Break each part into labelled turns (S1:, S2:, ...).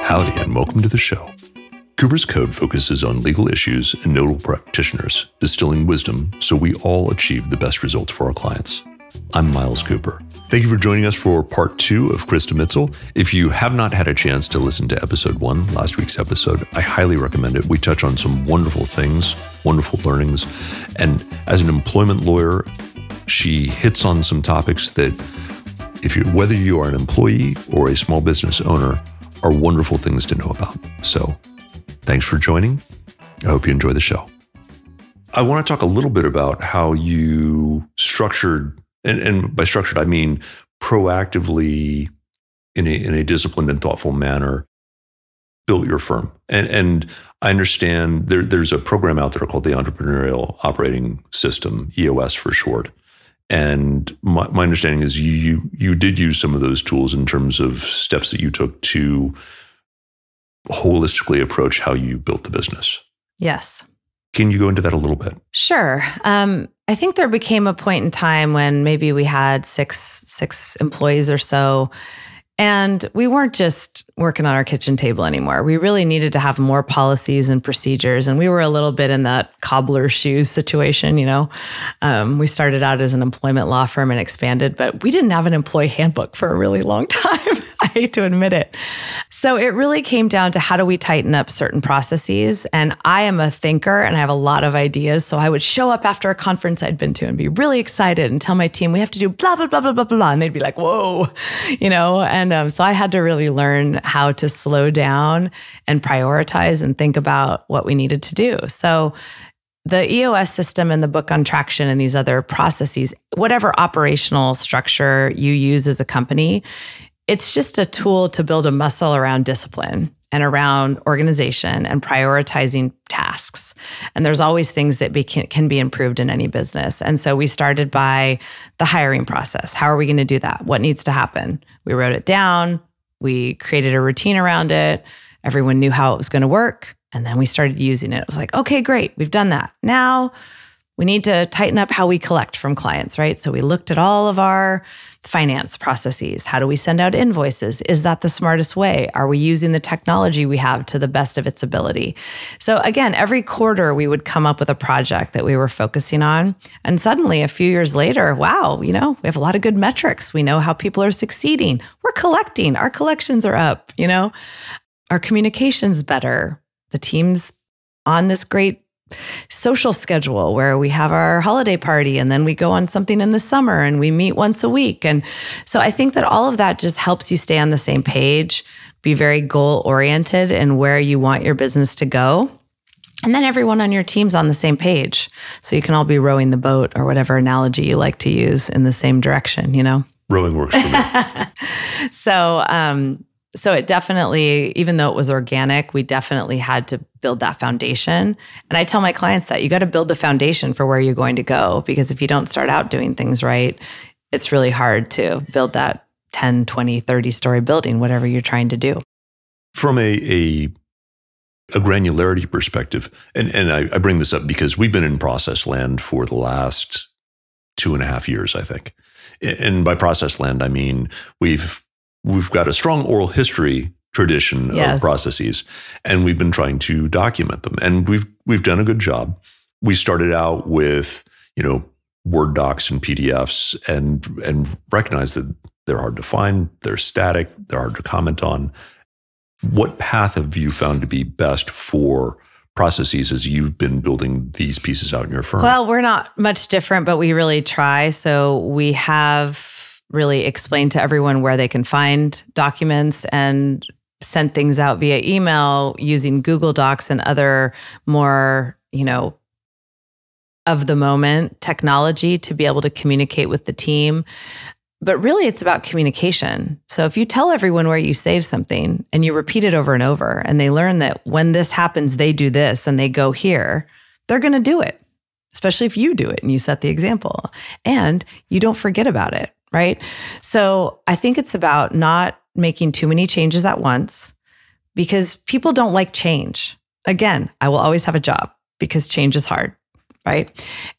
S1: Howdy and welcome to the show. Cooper's Code focuses on legal issues and notable practitioners, distilling wisdom so we all achieve the best results for our clients. I'm Miles Cooper. Thank you for joining us for part 2 of Krista Mitzel. If you have not had a chance to listen to episode 1, last week's episode, I highly recommend it. We touch on some wonderful things, wonderful learnings. And as an employment lawyer, she hits on some topics that whether you are an employee or a small business owner, are wonderful things to know about. So thanks for joining. I hope you enjoy the show. I want to talk a little bit about how you structured, and by structured, I mean proactively in a disciplined and thoughtful manner, built your firm. And I understand there's a program out there called the Entrepreneurial Operating System, EOS for short. And my understanding is you did use some of those tools in terms of steps that you took to holistically approach how you built the business.
S2: Yes.
S1: Can you go into that a little bit?
S2: Sure. I think there became a point in time when maybe we had six employees or so, and we weren't just working on our kitchen table anymore. We really needed to have more policies and procedures. And we were a little bit in that cobbler shoes situation, We started out as an employment law firm and expanded, but we didn't have an employee handbook for a really long time. I hate to admit it. So it really came down to how do we tighten up certain processes? And I am a thinker and I have a lot of ideas. So I would show up after a conference I'd been to and be really excited and tell my team, we have to do blah, blah, blah, blah, blah, blah. And they'd be like, whoa, And so I had to really learn how to slow down and prioritize and think about what we needed to do. So the EOS system and the book on traction and these other processes, whatever operational structure you use as a company, it's just a tool to build a muscle around discipline and around organization and prioritizing tasks. And there's always things that can be improved in any business. And so we started by the hiring process. How are we going to do that? What needs to happen? We wrote it down. We created a routine around it. Everyone knew how it was going to work. And then we started using it. It was like, okay, great. We've done that. Now we need to tighten up how we collect from clients, right? So we looked at all of our finance processes. How do we send out invoices? Is that the smartest way? Are we using the technology we have to the best of its ability? So again, every quarter we would come up with a project that we were focusing on. And suddenly a few years later, wow, we have a lot of good metrics. We know how people are succeeding. We're collecting. Our collections are up, Our communication's better. The team's on this great social schedule where we have our holiday party and then we go on something in the summer and we meet once a week. And so I think that all of that just helps you stay on the same page, be very goal oriented in where you want your business to go. And then everyone on your team's on the same page. So you can all be rowing the boat or whatever analogy you like to use in the same direction,
S1: Rowing works for me.
S2: So it definitely, even though it was organic, we definitely had to build that foundation. And I tell my clients that you got to build the foundation for where you're going to go, because if you don't start out doing things right, it's really hard to build that 10, 20, 30-story building, whatever you're trying to do.
S1: From a granularity perspective, and I bring this up because we've been in process land for the last 2.5 years, I think. And by process land, I mean we've got a strong oral history tradition of processes, and we've been trying to document them. And we've done a good job. We started out with, Word docs and PDFs and recognize that they're hard to find, they're static, they're hard to comment on. What path have you found to be best for processes as you've been building these pieces out in your firm?
S2: Well, we're not much different, but we really try. So we have really explained to everyone where they can find documents and send things out via email using Google Docs and other more, of the moment technology to be able to communicate with the team. But really it's about communication. So if you tell everyone where you save something and you repeat it over and over, and they learn that when this happens, they do this and they go here, they're going to do it, especially if you do it and you set the example and you don't forget about it. Right? So I think it's about not making too many changes at once, because people don't like change. Again, I will always have a job because change is hard, right?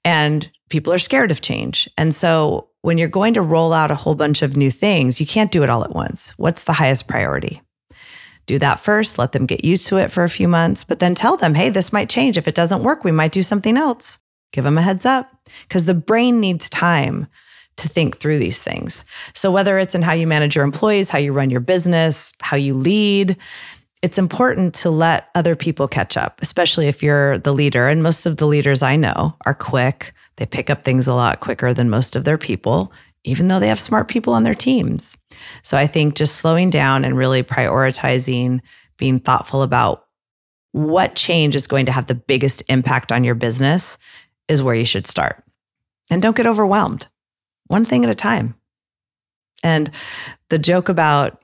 S2: And people are scared of change. And so when you're going to roll out a whole bunch of new things, you can't do it all at once. What's the highest priority? Do that first, let them get used to it for a few months, but then tell them, hey, this might change. If it doesn't work, we might do something else. Give them a heads up, because the brain needs time to think through these things. So whether it's in how you manage your employees, how you run your business, how you lead, it's important to let other people catch up, especially if you're the leader. And most of the leaders I know are quick. They pick up things a lot quicker than most of their people, even though they have smart people on their teams. So I think just slowing down and really prioritizing, being thoughtful about what change is going to have the biggest impact on your business is where you should start. And don't get overwhelmed. One thing at a time. And the joke about,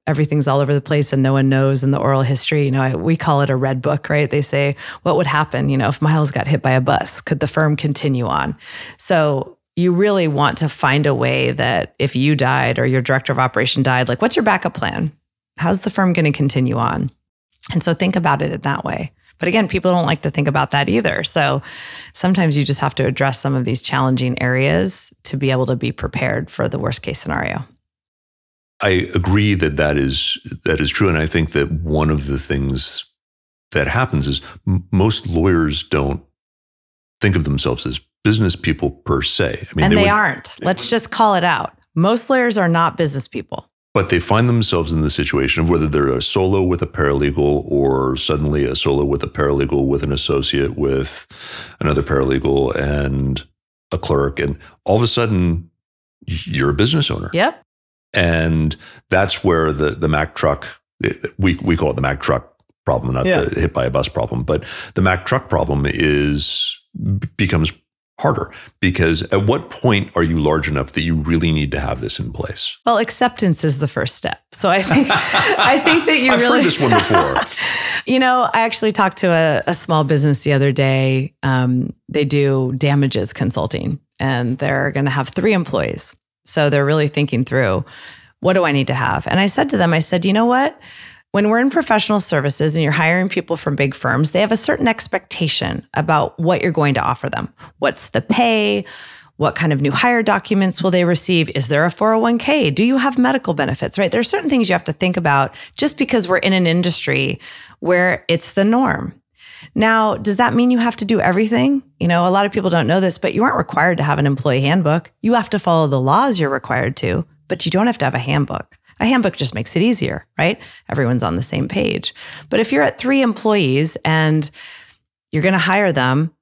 S2: everything's all over the place and no one knows in the oral history, we call it a red book, right? They say, what would happen, if Miles got hit by a bus? Could the firm continue on? So you really want to find a way that if you died or your director of operation died, like, what's your backup plan? How's the firm going to continue on? And so think about it in that way. But again, people don't like to think about that either. So sometimes you just have to address some of these challenging areas to be able to be prepared for the worst case scenario.
S1: I agree that is true. And I think that one of the things that happens is most lawyers don't think of themselves as business people per se. I mean,
S2: and they aren't. Let's just call it out. Most lawyers are not business people.
S1: But they find themselves in the situation of whether they're a solo with a paralegal or suddenly a solo with a paralegal with an associate with another paralegal and a clerk. And all of a sudden, you're a business owner.
S2: Yep.
S1: And that's where the Mack truck, we call it the Mack truck problem, not the hit by a bus problem. But the Mack truck problem becomes harder, because at what point are you large enough that you really need to have this in place?
S2: Well, acceptance is the first step. So I think that you
S1: I've heard this one before.
S2: I actually talked to a small business the other day. They do damages consulting, and they're going to have 3 employees. So they're really thinking through, what do I need to have? And I said to them, you know what? When we're in professional services and you're hiring people from big firms, they have a certain expectation about what you're going to offer them. What's the pay? What kind of new hire documents will they receive? Is there a 401k? Do you have medical benefits, right? There are certain things you have to think about just because we're in an industry where it's the norm. Now, does that mean you have to do everything? A lot of people don't know this, but you aren't required to have an employee handbook. You have to follow the laws you're required to, but you don't have to have a handbook. A handbook just makes it easier, right? Everyone's on the same page. But if you're at 3 employees and you're going to hire them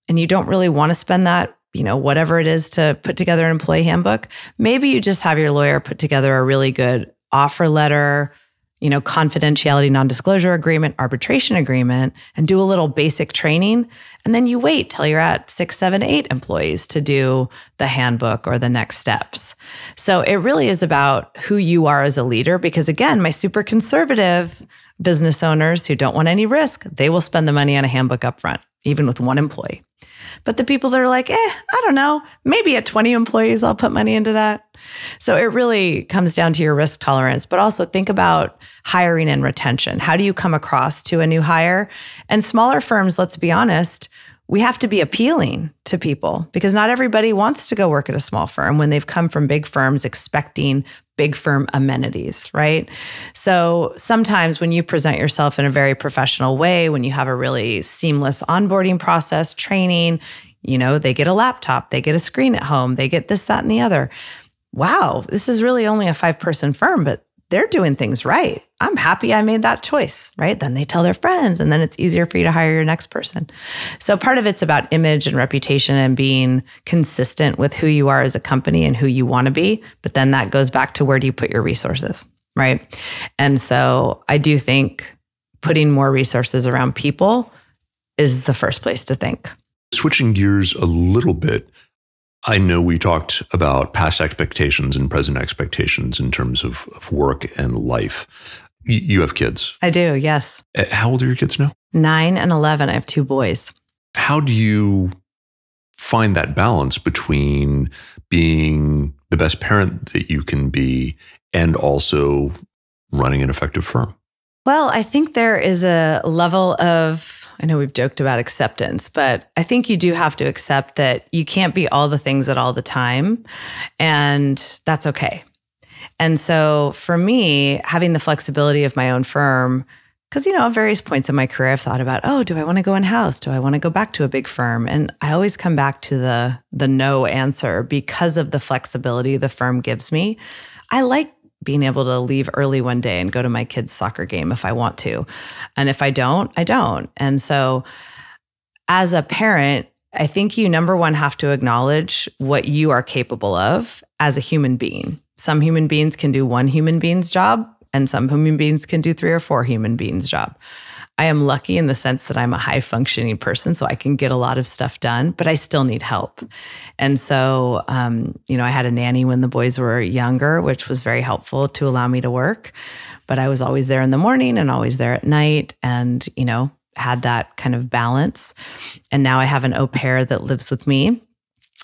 S2: and you don't really want to spend that, whatever it is to put together an employee handbook, maybe you just have your lawyer put together a really good offer letter, confidentiality, non-disclosure agreement, arbitration agreement, and do a little basic training. And then you wait till you're at 6, 7, 8 employees to do the handbook or the next steps. So it really is about who you are as a leader, because again, my super conservative business owners who don't want any risk, they will spend the money on a handbook upfront, even with 1 employee. But the people that are like, I don't know, maybe at 20 employees, I'll put money into that. So it really comes down to your risk tolerance, but also think about hiring and retention. How do you come across to a new hire? And smaller firms, let's be honest, we have to be appealing to people, because not everybody wants to go work at a small firm when they've come from big firms expecting big firm amenities, right? So sometimes when you present yourself in a very professional way, when you have a really seamless onboarding process, training, they get a laptop, they get a screen at home, they get this, that, and the other. Wow, this is really only a 5-person firm, but they're doing things right. I'm happy I made that choice, right? Then they tell their friends, and then it's easier for you to hire your next person. So part of it's about image and reputation and being consistent with who you are as a company and who you want to be. But then that goes back to, where do you put your resources, right? And so I do think putting more resources around people is the first place to think.
S1: Switching gears a little bit, I know we talked about past expectations and present expectations in terms of work and life. You have kids.
S2: I do, yes.
S1: How old are your kids now?
S2: 9 and 11. I have 2 boys.
S1: How do you find that balance between being the best parent that you can be and also running an effective firm?
S2: Well, I think there is a level of, I know we've joked about acceptance, but I think you do have to accept that you can't be all the things at all the time, and that's okay. And so for me, having the flexibility of my own firm, because, at various points in my career, I've thought about, do I want to go in-house? Do I want to go back to a big firm? And I always come back to the no answer because of the flexibility the firm gives me. I like being able to leave early one day and go to my kid's soccer game if I want to. And if I don't, I don't. And so as a parent, I think you, number one, have to acknowledge what you are capable of as a human being. Some human beings can do one human being's job, and some human beings can do 3 or 4 human beings' job. I am lucky in the sense that I'm a high-functioning person, so I can get a lot of stuff done, but I still need help. And so, I had a nanny when the boys were younger, which was very helpful to allow me to work. But I was always there in the morning and always there at night, and, had that kind of balance. And now I have an au pair that lives with me.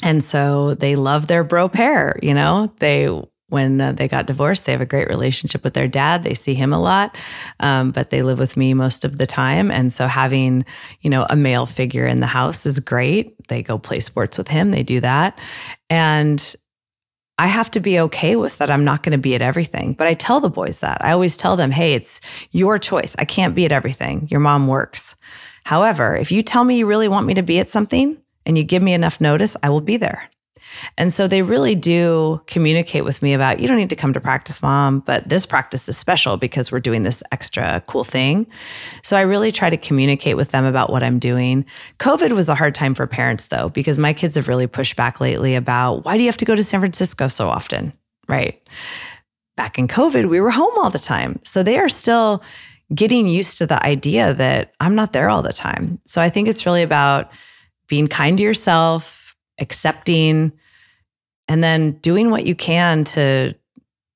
S2: And so they love their bro pair, When they got divorced, they have a great relationship with their dad. They see him a lot, but they live with me most of the time. And so having, a male figure in the house is great. They go play sports with him. They do that. And I have to be okay with that. I'm not going to be at everything. But I tell the boys that. I always tell them, hey, it's your choice. I can't be at everything. Your mom works. However, if you tell me you really want me to be at something and you give me enough notice, I will be there. And so they really do communicate with me about, you don't need to come to practice, Mom, but this practice is special because we're doing this extra cool thing. So I really try to communicate with them about what I'm doing. COVID was a hard time for parents, though, because my kids have really pushed back lately about, why do you have to go to San Francisco so often? Right? Back in COVID, we were home all the time. So they are still getting used to the idea that I'm not there all the time. So I think it's really about being kind to yourself, accepting, and then doing what you can to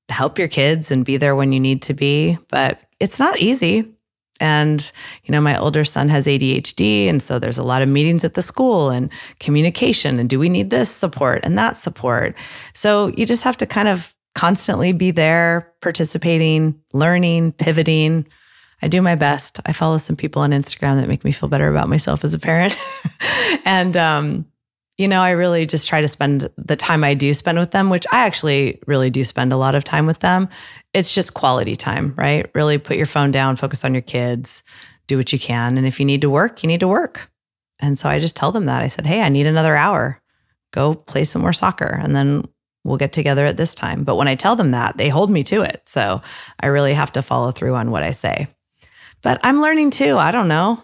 S2: help your kids and be there when you need to be. But it's not easy. And, my older son has ADHD. And so there's a lot of meetings at the school and communication. And do we need this support and that support? So you just have to kind of constantly be there, participating, learning, pivoting. I do my best. I follow some people on Instagram that make me feel better about myself as a parent. And, I really just try to spend the time I do spend with them, which I actually really do spend a lot of time with them. It's just quality time, right? Really put your phone down, focus on your kids, do what you can. And if you need to work, you need to work. And so I just tell them that. I said, hey, I need another hour. Go play some more soccer. And then we'll get together at this time. But when I tell them that, they hold me to it. So I really have to follow through on what I say. But I'm learning too. I don't know.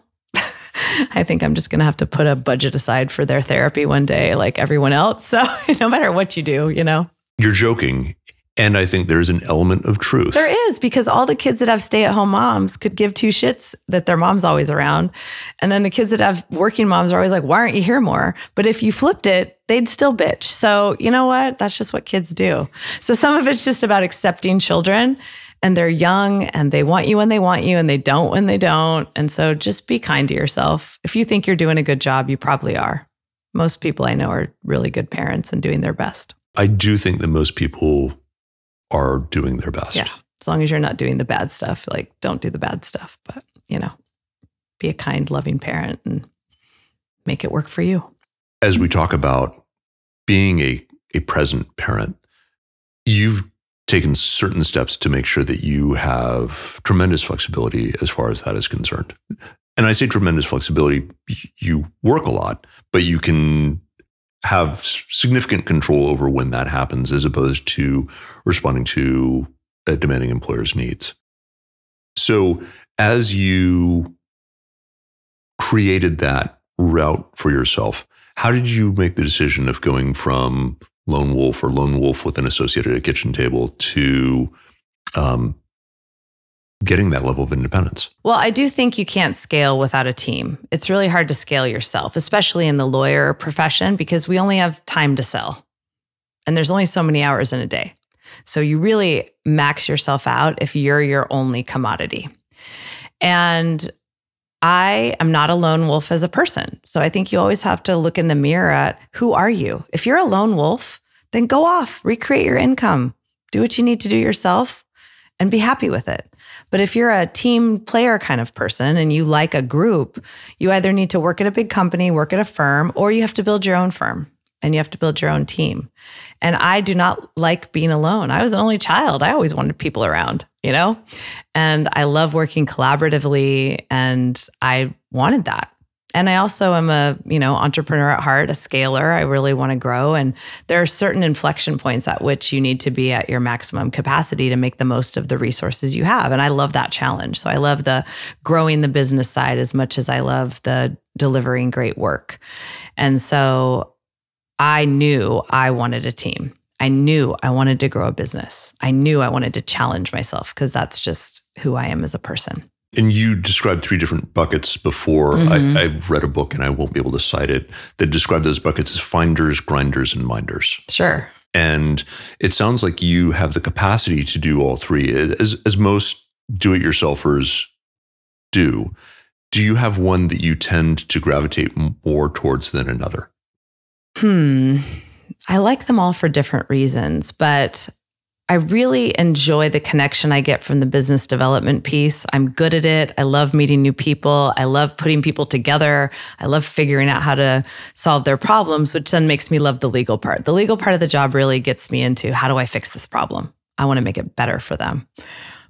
S2: I think I'm just going to have to put a budget aside for their therapy one day, like everyone else. So no matter what you do,
S1: You're joking. And I think there's an element of truth.
S2: There is, because all the kids that have stay-at-home moms could give 2 shits that their mom's always around. And then the kids that have working moms are always like, why aren't you here more? But if you flipped it, they'd still bitch. So you know what? That's just what kids do. So some of it's just about accepting children. And they're young and they want you when they want you and they don't when they don't. And so just be kind to yourself. If you think you're doing a good job, you probably are. Most people I know are really good parents and doing their best.
S1: I do think that most people are doing their best.
S2: Yeah. As long as you're not doing the bad stuff, don't do the bad stuff. But, be a kind, loving parent and make it work for you.
S1: As we talk about being a present parent, you've taken certain steps to make sure that you have tremendous flexibility as far as that is concerned. And I say tremendous flexibility, you work a lot, but you can have significant control over when that happens as opposed to responding to a demanding employer's needs. So as you created that route for yourself, how did you make the decision of going from lone wolf or lone wolf with an associate at a kitchen table to getting that level of independence?
S2: Well, I do think you can't scale without a team. It's really hard to scale yourself, especially in the lawyer profession, because we only have time to sell. And there's only so many hours in a day. So you really max yourself out if you're your only commodity. And I am not a lone wolf as a person. So I think you always have to look in the mirror at, who are you? If you're a lone wolf, then go off, recreate your income, do what you need to do yourself and be happy with it. But if you're a team player kind of person and you like a group, you either need to work at a big company, work at a firm, or you have to build your own firm. and you have to build your own team. And I do not like being alone. I was an only child. I always wanted people around, and I love working collaboratively, and I wanted that. And I also am a, entrepreneur at heart, a scaler. I really want to grow. And there are certain inflection points at which you need to be at your maximum capacity to make the most of the resources you have. And I love that challenge. So I love the growing the business side as much as I love the delivering great work. And so I knew I wanted a team. I knew I wanted to grow a business. I knew I wanted to challenge myself because that's just who I am as a person.
S1: And you described 3 different buckets before. I read a book, and I won't be able to cite it, that described those buckets as finders, grinders, and minders.
S2: Sure.
S1: And it sounds like you have the capacity to do all 3, as most do-it-yourselfers do. Do you have one that you tend to gravitate more towards than another?
S2: I like them all for different reasons, but I really enjoy the connection I get from the business development piece. I'm good at it. I love meeting new people. I love putting people together. I love figuring out how to solve their problems, which then makes me love the legal part. The legal part of the job really gets me into, how do I fix this problem? I want to make it better for them.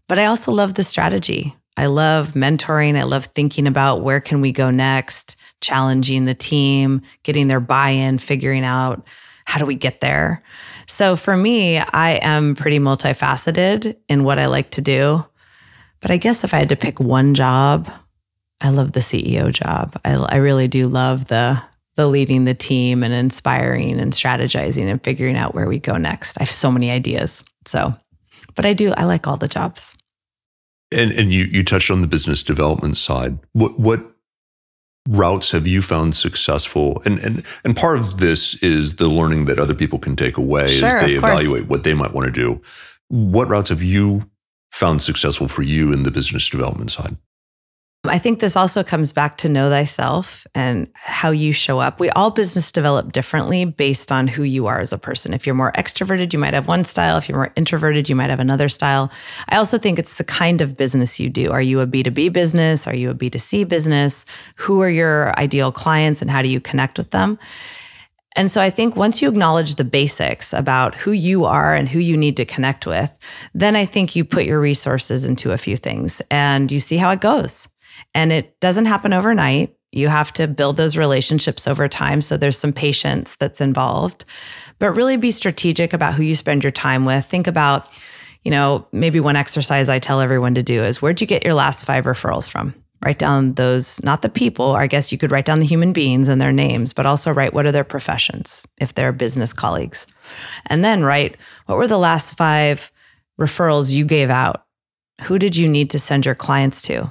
S2: But I also love the strategy. I love mentoring. I love thinking about where can we go next, challenging the team, getting their buy-in, figuring out how do we get there. So for me, I am pretty multifaceted in what I like to do. But I guess if I had to pick one job, I love the CEO job. I really do love the leading the team and inspiring and strategizing and figuring out where we go next. I have so many ideas. But I like all the jobs.
S1: And you touched on the business development side. What routes have you found successful? And part of this is the learning that other people can take away as they evaluate what they might want to do. What routes have you found successful for you in the business development side?
S2: I think this also comes back to know thyself and how you show up. We all business develop differently based on who you are as a person. If you're more extroverted, you might have one style. If you're more introverted, you might have another style. I also think it's the kind of business you do. Are you a B2B business? Are you a B2C business? Who are your ideal clients and how do you connect with them? And so I think once you acknowledge the basics about who you are and who you need to connect with, then I think you put your resources into a few things and you see how it goes. And it doesn't happen overnight. You have to build those relationships over time. So there's some patience that's involved, but really be strategic about who you spend your time with. Think about, maybe one exercise I tell everyone to do is, where'd you get your last 5 referrals from? Write down those, not the people, or I guess you could write down the human beings and their names, but also write what are their professions if they're business colleagues. And then write, what were the last 5 referrals you gave out? Who did you need to send your clients to?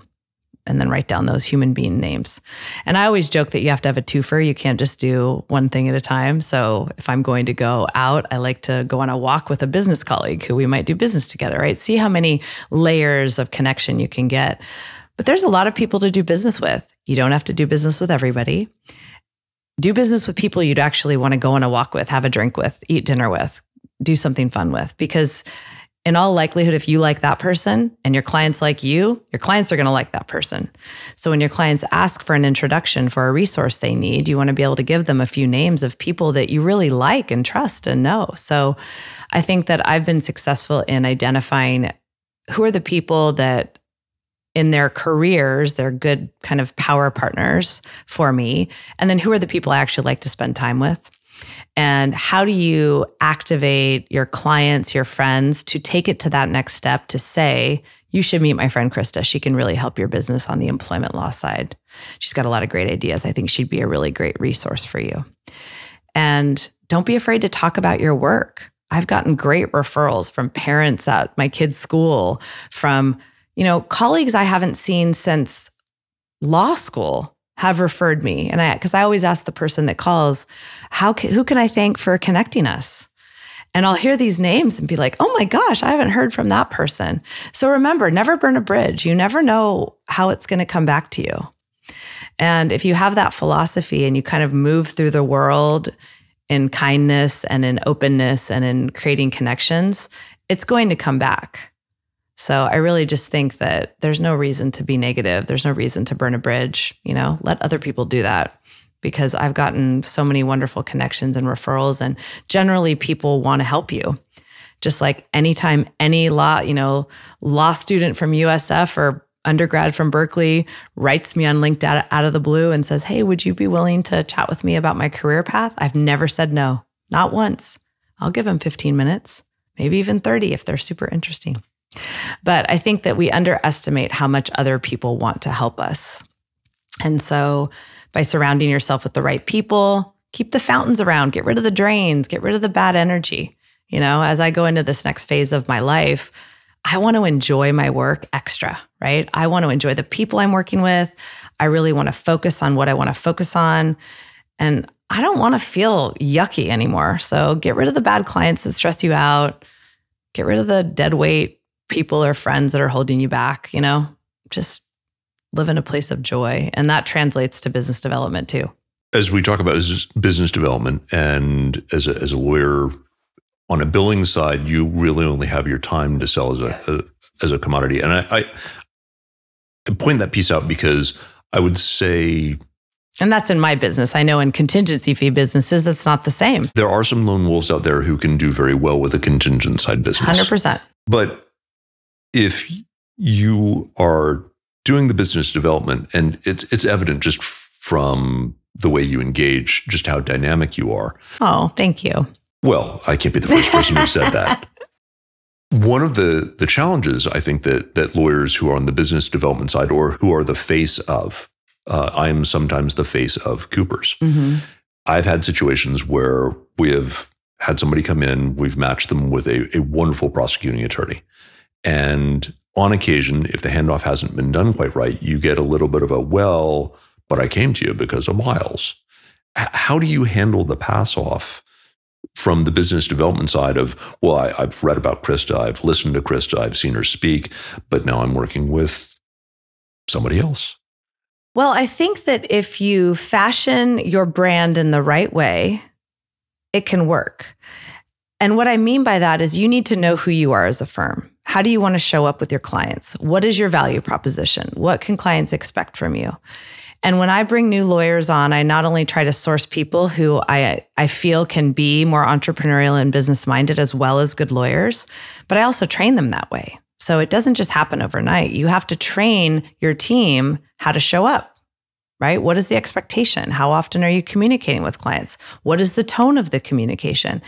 S2: And then write down those human being names. And I always joke that you have to have a twofer. You can't just do one thing at a time. So if I'm going to go out, I like to go on a walk with a business colleague who we might do business together, right? See how many layers of connection you can get. But there's a lot of people to do business with. You don't have to do business with everybody. Do business with people you'd actually want to go on a walk with, have a drink with, eat dinner with, do something fun with. Because in all likelihood, if you like that person and your clients like you, your clients are going to like that person. So when your clients ask for an introduction for a resource they need, you want to be able to give them a few names of people that you really like and trust and know. So I think that I've been successful in identifying who are the people that in their careers, they're good kind of power partners for me. And then who are the people I actually like to spend time with? And how do you activate your clients, your friends to take it to that next step to say, you should meet my friend Krista. She can really help your business on the employment law side. She's got a lot of great ideas. I think she'd be a really great resource for you. And don't be afraid to talk about your work. I've gotten great referrals from parents at my kids' school, from, colleagues I haven't seen since law school have referred me. And because I always ask the person that calls, who can I thank for connecting us? And I'll hear these names and be like, oh my gosh, I haven't heard from that person. So remember, never burn a bridge. You never know how it's going to come back to you. And if you have that philosophy and you kind of move through the world in kindness and in openness and in creating connections, it's going to come back. So I really just think that there's no reason to be negative. There's no reason to burn a bridge, let other people do that. because I've gotten so many wonderful connections and referrals, and generally people want to help you. Just like anytime any law student from USF or undergrad from Berkeley writes me on LinkedIn out of the blue and says, hey, would you be willing to chat with me about my career path? I've never said no, not once. I'll give them 15 minutes, maybe even 30 if they're super interesting. But I think that we underestimate how much other people want to help us. And so by surrounding yourself with the right people, keep the fountains around, get rid of the drains, get rid of the bad energy. As I go into this next phase of my life, I want to enjoy my work extra, right? I want to enjoy the people I'm working with. I really want to focus on what I want to focus on. And I don't want to feel yucky anymore. So get rid of the bad clients that stress you out. Get rid of the dead weight people or friends that are holding you back, just live in a place of joy. And that translates to business development too.
S1: As we talk about business development, and as a lawyer on a billing side, you really only have your time to sell as a commodity. And I point that piece out because I would say,
S2: and that's in my business. I know in contingency fee businesses, it's not the same.
S1: There are some lone wolves out there who can do very well with a contingent side business.
S2: 100%.
S1: But if you are doing the business development, and it's evident just from the way you engage, just how dynamic you are.
S2: Oh, thank you.
S1: Well, I can't be the first person who said that. One of the challenges, I think, that lawyers who are on the business development side or who are the face of, I am sometimes the face of Coopers.
S2: Mm-hmm.
S1: I've had situations where we have had somebody come in, we've matched them with a wonderful prosecuting attorney. And on occasion, if the handoff hasn't been done quite right, you get a little bit of but I came to you because of Miles. How do you handle the pass off from the business development side of, I've read about Krista, I've listened to Krista, I've seen her speak, but now I'm working with somebody else?
S2: Well, I think that if you fashion your brand in the right way, it can work. And what I mean by that is you need to know who you are as a firm. How do you want to show up with your clients? What is your value proposition? What can clients expect from you? And when I bring new lawyers on, I not only try to source people who I feel can be more entrepreneurial and business-minded as well as good lawyers, but I also train them that way. So it doesn't just happen overnight. You have to train your team how to show up, right? What is the expectation? How often are you communicating with clients? What is the tone of the communication?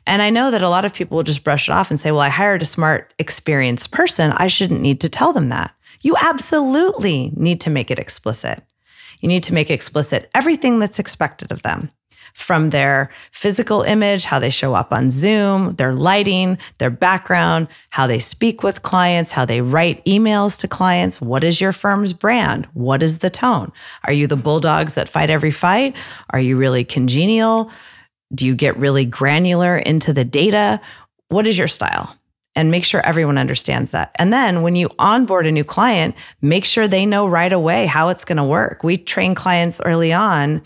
S2: And I know that a lot of people will just brush it off and say, well, I hired a smart, experienced person. I shouldn't need to tell them that. You absolutely need to make it explicit. You need to make explicit everything that's expected of them, from their physical image, how they show up on Zoom, their lighting, their background, how they speak with clients, how they write emails to clients. What is your firm's brand? What is the tone? Are you the bulldogs that fight every fight? Are you really congenial? Do you get really granular into the data? What is your style? And make sure everyone understands that. And then when you onboard a new client, make sure they know right away how it's going to work. We train clients early on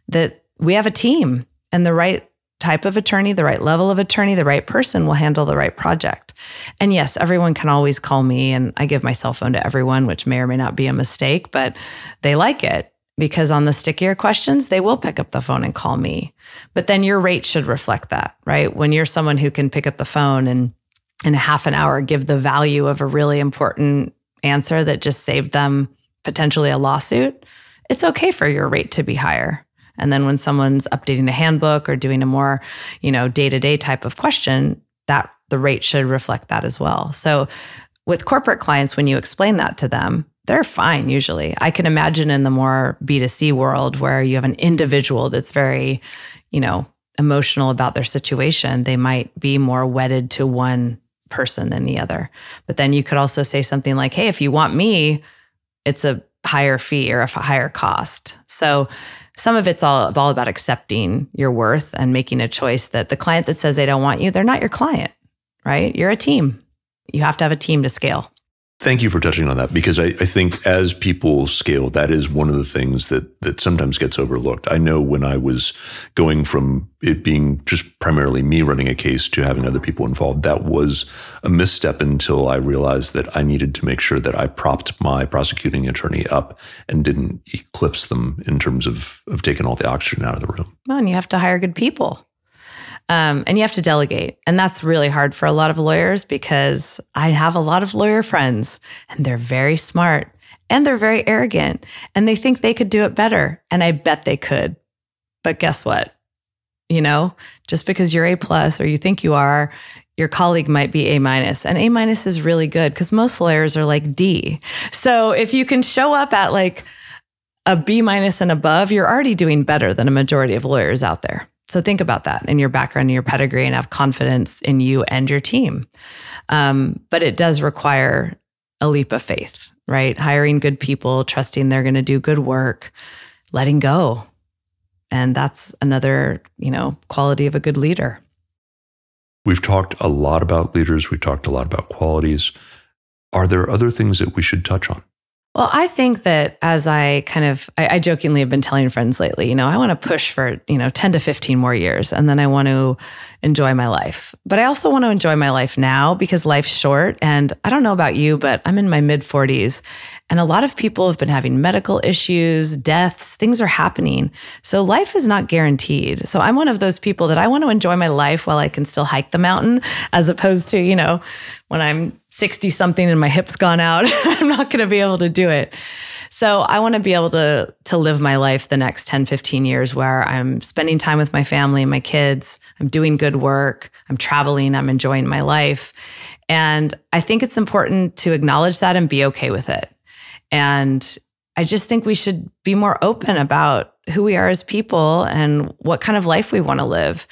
S2: that we have a team, and the right type of attorney, the right level of attorney, the right person will handle the right project. And yes, everyone can always call me, and I give my cell phone to everyone, which may or may not be a mistake, but they like it because on the stickier questions, they will pick up the phone and call me. But then your rate should reflect that, right? When you're someone who can pick up the phone and in a half an hour give the value of a really important answer that just saved them potentially a lawsuit, it's okay for your rate to be higher. And then when someone's updating a handbook or doing a more, day-to-day type of question, that the rate should reflect that as well. So with corporate clients, when you explain that to them, they're fine usually. I can imagine in the more B2C world where you have an individual that's very, emotional about their situation, they might be more wedded to one person than the other. But then you could also say something like, hey, if you want me, it's a higher fee or a higher cost. So some of it's all about accepting your worth and making a choice that the client that says they don't want you, they're not your client, right? You're a team. You have to have a team to scale.
S1: Thank you for touching on that, because I think as people scale, that is one of the things that sometimes gets overlooked. I know when I was going from it being just primarily me running a case to having other people involved, that was a misstep until I realized that I needed to make sure that I propped my prosecuting attorney up and didn't eclipse them in terms of taking all the oxygen out of the room.
S2: Well, and you have to hire good people. And you have to delegate. And that's really hard for a lot of lawyers, because I have a lot of lawyer friends and they're very smart and they're very arrogant and they think they could do it better. And I bet they could. But guess what? Just because you're A+ or you think you are, your colleague might be A-. And A- is really good because most lawyers are like D. So if you can show up at like a B- and above, you're already doing better than a majority of lawyers out there. So think about that in your background and your pedigree, and have confidence in you and your team. But it does require a leap of faith, right? Hiring good people, trusting they're going to do good work, letting go. And that's another, quality of a good leader.
S1: We've talked a lot about leaders. We've talked a lot about qualities. Are there other things that we should touch on?
S2: Well, I think that as I jokingly have been telling friends lately, I want to push for, 10 to 15 more years, and then I want to enjoy my life. But I also want to enjoy my life now, because life's short. And I don't know about you, but I'm in my mid-40s, and a lot of people have been having medical issues, deaths, things are happening. So life is not guaranteed. So I'm one of those people that I want to enjoy my life while I can still hike the mountain, as opposed to, when I'm 60 something and my hip's gone out, I'm not going to be able to do it. So I want to be able to live my life the next 10, 15 years where I'm spending time with my family and my kids. I'm doing good work. I'm traveling. I'm enjoying my life. And I think it's important to acknowledge that and be okay with it. And I just think we should be more open about who we are as people and what kind of life we want to live.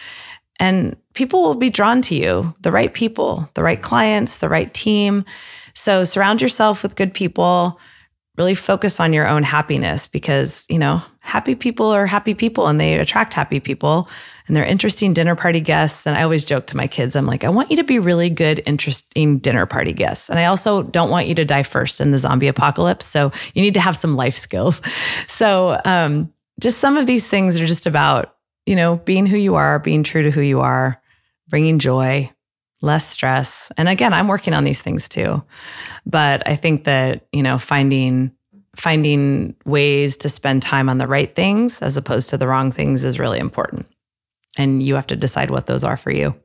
S2: And people will be drawn to you, the right people, the right clients, the right team. So surround yourself with good people, really focus on your own happiness, because, happy people are happy people and they attract happy people, and they're interesting dinner party guests. And I always joke to my kids, I'm like, I want you to be really good, interesting dinner party guests. And I also don't want you to die first in the zombie apocalypse. So you need to have some life skills. So just some of these things are just about, being who you are, being true to who you are, bringing joy, less stress. And again, I'm working on these things too. But I think that, finding ways to spend time on the right things as opposed to the wrong things is really important. And you have to decide what those are for you.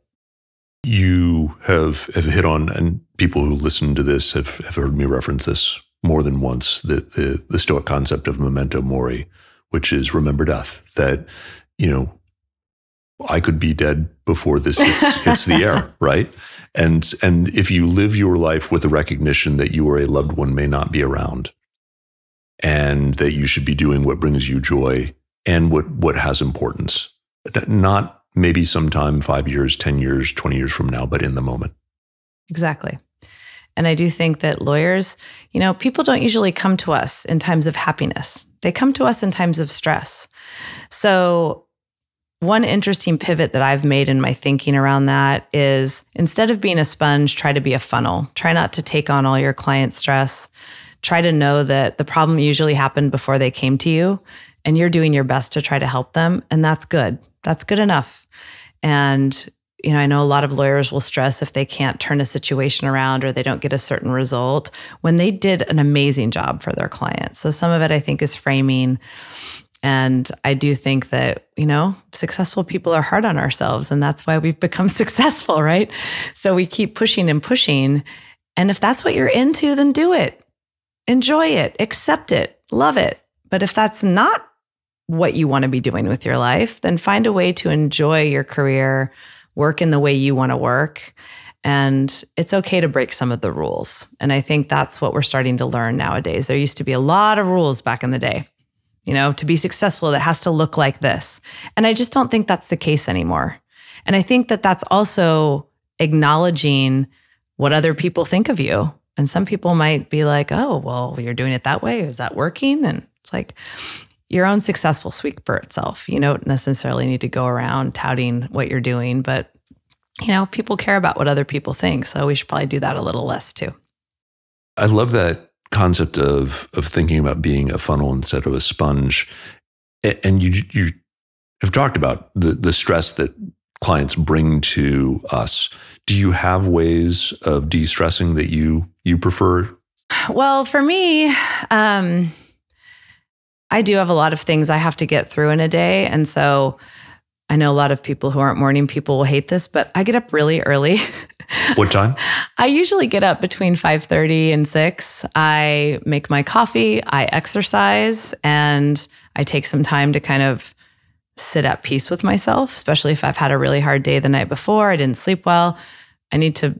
S1: You have hit on, and people who listen to this have heard me reference this more than once, the Stoic concept of memento mori, which is remember death. That, I could be dead before this hits the air, right? And if you live your life with the recognition that you or a loved one may not be around, and that you should be doing what brings you joy and what has importance, not maybe sometime 5 years, 10 years, 20 years from now, but in the moment.
S2: Exactly. And I do think that lawyers, people don't usually come to us in times of happiness. They come to us in times of stress. So one interesting pivot that I've made in my thinking around that is, instead of being a sponge, try to be a funnel. Try not to take on all your client stress. Try to know that the problem usually happened before they came to you, and you're doing your best to try to help them. And that's good. That's good enough. And, I know a lot of lawyers will stress if they can't turn a situation around or they don't get a certain result when they did an amazing job for their client. So some of it, I think, is framing. And I do think that, successful people are hard on ourselves, and that's why we've become successful, right? So we keep pushing and pushing. And if that's what you're into, then do it. Enjoy it, accept it, love it. But if that's not what you want to be doing with your life, then find a way to enjoy your career, work in the way you want to work. And it's okay to break some of the rules. And I think that's what we're starting to learn nowadays. There used to be a lot of rules back in the day. To be successful, it has to look like this. And I just don't think that's the case anymore. And I think that that's also acknowledging what other people think of you. And some people might be like, oh, well, you're doing it that way. Is that working? And it's like, your own success will speak for itself. You don't necessarily need to go around touting what you're doing, but, people care about what other people think. So we should probably do that a little less too.
S1: I love that concept of thinking about being a funnel instead of a sponge. And you have talked about the stress that clients bring to us. Do you have ways of de-stressing that you prefer?
S2: Well, for me, I do have a lot of things I have to get through in a day. And so I know a lot of people who aren't morning people will hate this, but I get up really early.
S1: What time?
S2: I usually get up between 5:30 and 6. I make my coffee, I exercise, and I take some time to kind of sit at peace with myself, especially if I've had a really hard day the night before, I didn't sleep well. I need to,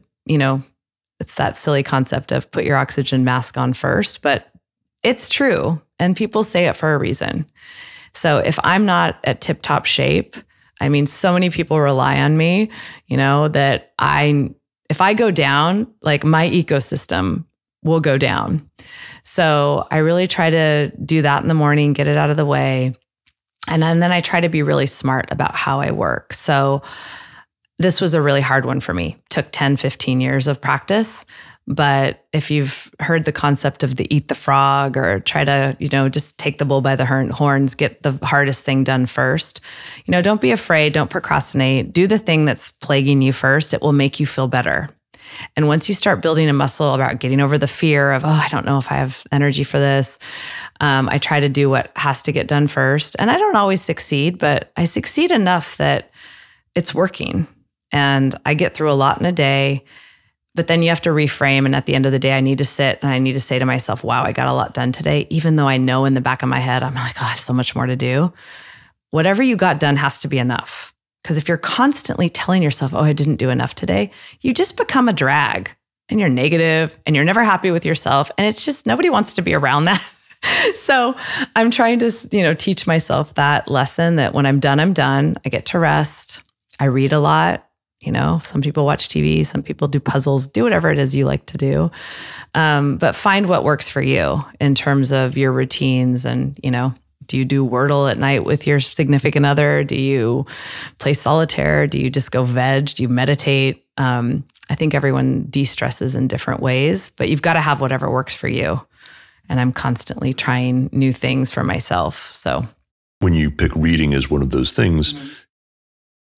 S2: it's that silly concept of put your oxygen mask on first, but it's true. And people say it for a reason. So if I'm not at tip-top shape, so many people rely on me, that if I go down, like my ecosystem will go down. So I really try to do that in the morning, get it out of the way. And then I try to be really smart about how I work. So this was a really hard one for me. Took 10, 15 years of practice. But if you've heard the concept of the eat the frog or try to, just take the bull by the horns, get the hardest thing done first, don't be afraid, don't procrastinate, do the thing that's plaguing you first. It will make you feel better. And once you start building a muscle about getting over the fear of, I don't know if I have energy for this, I try to do what has to get done first. And I don't always succeed, but I succeed enough that it's working. And I get through a lot in a day. But then you have to reframe. And at the end of the day, I need to sit and I need to say to myself, wow, I got a lot done today. Even though I know in the back of my head, I'm like, I have so much more to do. Whatever you got done has to be enough. Because if you're constantly telling yourself, I didn't do enough today, you just become a drag and you're negative and you're never happy with yourself. And it's just, nobody wants to be around that. So I'm trying to, teach myself that lesson that when I'm done, I'm done. I get to rest. I read a lot. Some people watch TV, some people do puzzles, do whatever it is you like to do. But find what works for you in terms of your routines. And, do you do Wordle at night with your significant other? Do you play solitaire? Do you just go veg? Do you meditate? I think everyone de-stresses in different ways, but you've got to have whatever works for you. And I'm constantly trying new things for myself. So
S1: when you pick reading as one of those things,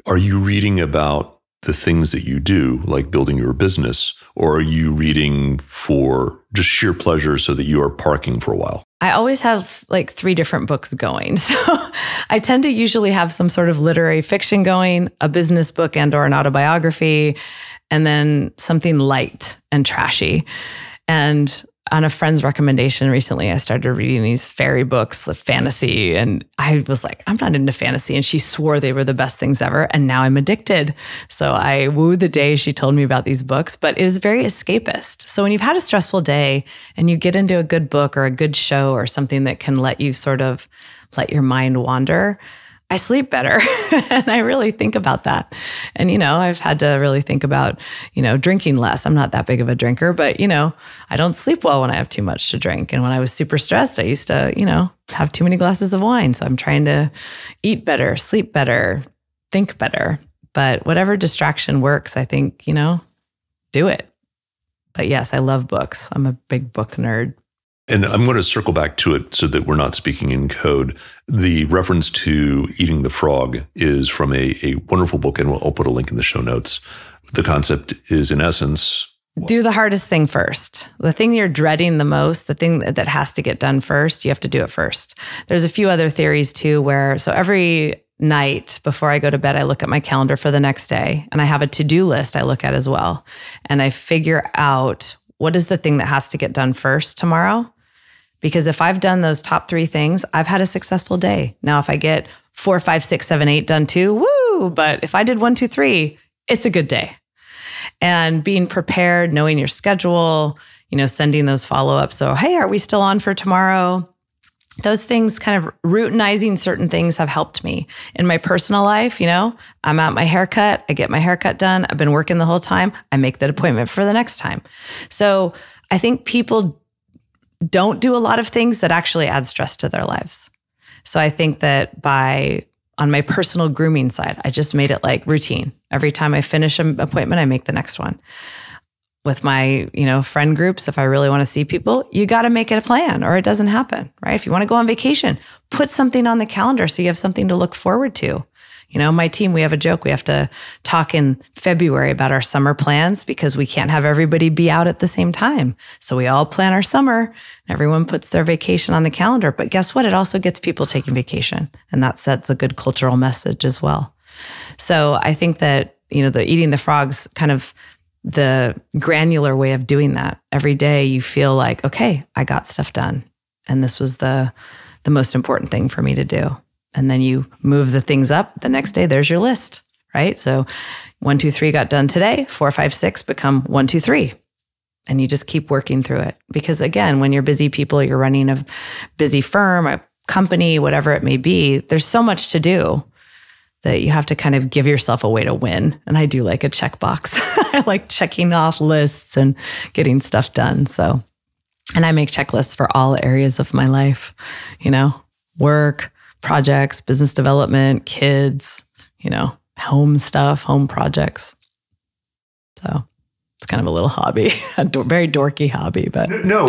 S1: are you reading about the things that you do, like building your business, or are you reading for just sheer pleasure so that you are parking for a while?
S2: I always have like 3 different books going. So I tend to usually have some sort of literary fiction going, a business book and or an autobiography, and then something light and trashy. And on a friend's recommendation recently, I started reading these fairy books, the fantasy, and I was like, I'm not into fantasy. And she swore they were the best things ever. And now I'm addicted. So I wooed the day she told me about these books, but it is very escapist. So when you've had a stressful day and you get into a good book or a good show or something that can let you sort of let your mind wander, I sleep better. And I really think about that. And, I've had to really think about, drinking less. I'm not that big of a drinker, but, I don't sleep well when I have too much to drink. And when I was super stressed, I used to, have too many glasses of wine. So I'm trying to eat better, sleep better, think better. But whatever distraction works, I think, do it. But yes, I love books. I'm a big book nerd.
S1: And I'm going to circle back to it so that we're not speaking in code. The reference to eating the frog is from a wonderful book, and I'll put a link in the show notes. The concept is, in essence,
S2: do the hardest thing first. The thing you're dreading the most, the thing that has to get done first, you have to do it first. There's a few other theories too, so every night before I go to bed, I look at my calendar for the next day, and I have a to-do list I look at as well. And I figure out what is the thing that has to get done first tomorrow. Because if I've done those top 3 things, I've had a successful day. Now, if I get 4, 5, 6, 7, 8 done too, woo! But if I did 1, 2, 3, it's a good day. And being prepared, knowing your schedule, sending those follow-ups. So, hey, are we still on for tomorrow? Those things, kind of routinizing certain things, have helped me. In my personal life, I'm at my haircut. I get my haircut done. I've been working the whole time. I make that appointment for the next time. So I think people don't do a lot of things that actually add stress to their lives. So I think that on my personal grooming side, I just made it like routine. Every time I finish an appointment, I make the next one. with my, friend groups, if I really want to see people, you got to make it a plan or it doesn't happen, right? If you want to go on vacation, put something on the calendar so you have something to look forward to. My team, we have a joke. We have to talk in February about our summer plans because we can't have everybody be out at the same time. So we all plan our summer and everyone puts their vacation on the calendar. But guess what? It also gets people taking vacation, and that sets a good cultural message as well. So I think that, the eating the frogs, kind of the granular way of doing that. Every day you feel like, okay, I got stuff done. And this was the most important thing for me to do. And then you move the things up. The next day, there's your list, right? So 1, 2, 3 got done today. 4, 5, 6 become 1, 2, 3. And you just keep working through it. Because again, when you're busy people, you're running a busy firm, a company, whatever it may be, there's so much to do that you have to kind of give yourself a way to win. And I do like a checkbox. I like checking off lists and getting stuff done. So, and I make checklists for all areas of my life, work, projects, business development, kids, home stuff, home projects. So it's kind of a little hobby, a very dorky hobby, but
S1: no.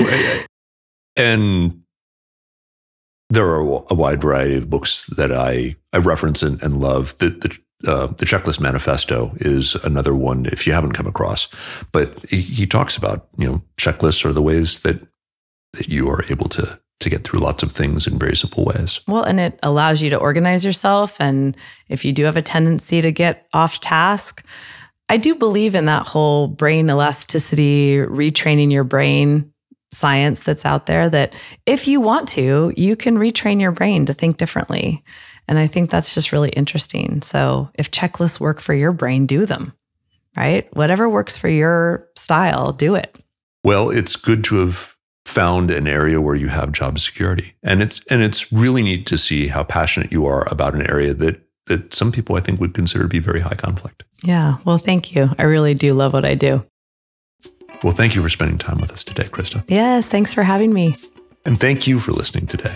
S1: And there are a wide variety of books that I reference and love. The Checklist Manifesto is another one if you haven't come across. But he talks about, checklists are the ways that you are able to get through lots of things in very simple ways.
S2: Well, and it allows you to organize yourself. And if you do have a tendency to get off task, I do believe in that whole brain elasticity, retraining your brain science that's out there, that if you want to, you can retrain your brain to think differently. And I think that's just really interesting. So if checklists work for your brain, do them, right? Whatever works for your style, do it.
S1: Well, it's good to have found an area where you have job security. And it's really neat to see how passionate you are about an area that some people I think would consider to be very high conflict.
S2: Yeah. Well, thank you. I really do love what I do.
S1: Well, thank you for spending time with us today, Krista.
S2: Yes, thanks for having me.
S1: And thank you for listening today.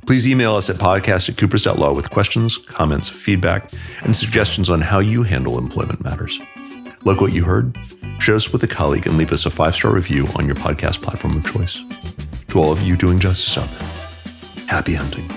S1: Please email us at podcast@coopers.law with questions, comments, feedback, and suggestions on how you handle employment matters. Like what you heard? Share us with a colleague and leave us a 5-star review on your podcast platform of choice. To all of you doing justice out there, happy hunting.